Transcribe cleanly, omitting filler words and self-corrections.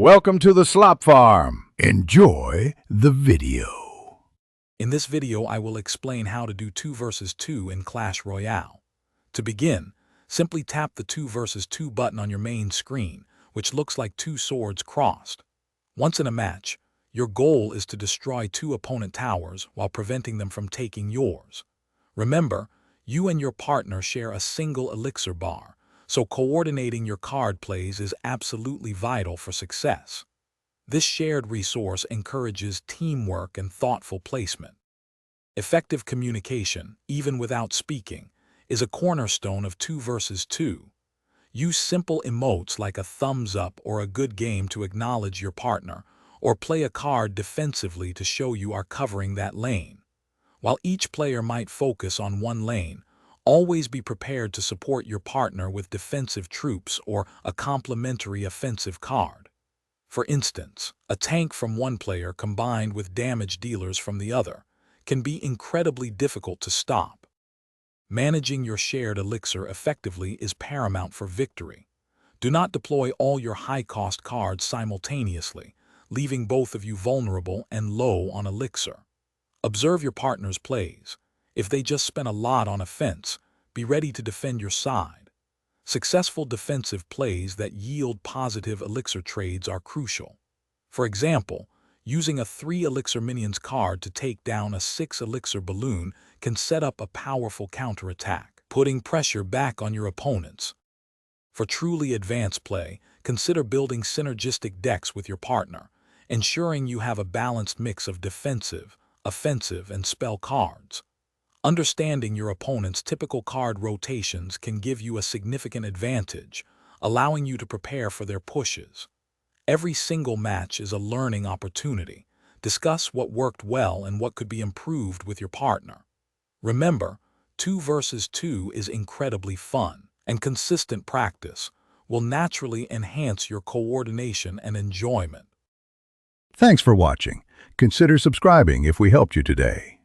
Welcome to the Slop Farm. Enjoy the video. In this video, I will explain how to do 2 versus 2 in Clash Royale. To begin, simply tap the 2 versus 2 button on your main screen, which looks like 2 swords crossed. Once in a match, your goal is to destroy 2 opponent towers while preventing them from taking yours. Remember, you and your partner share a single elixir bar, so coordinating your card plays is absolutely vital for success. This shared resource encourages teamwork and thoughtful placement. Effective communication, even without speaking, is a cornerstone of 2 versus 2. Use simple emotes like a thumbs up or a good game to acknowledge your partner, or play a card defensively to show you are covering that lane. While each player might focus on one lane, always be prepared to support your partner with defensive troops or a complementary offensive card. For instance, a tank from one player combined with damage dealers from the other can be incredibly difficult to stop. Managing your shared elixir effectively is paramount for victory. Do not deploy all your high-cost cards simultaneously, leaving both of you vulnerable and low on elixir. Observe your partner's plays. If they just spent a lot on offense, be ready to defend your side. Successful defensive plays that yield positive elixir trades are crucial. For example, using a 3 elixir minions card to take down a 6 elixir balloon can set up a powerful counterattack, putting pressure back on your opponents. For truly advanced play, consider building synergistic decks with your partner, ensuring you have a balanced mix of defensive, offensive, and spell cards. Understanding your opponent's typical card rotations can give you a significant advantage, allowing you to prepare for their pushes. Every single match is a learning opportunity. Discuss what worked well and what could be improved with your partner. Remember, 2 versus 2 is incredibly fun, and consistent practice will naturally enhance your coordination and enjoyment. Thanks for watching. Consider subscribing if we helped you today.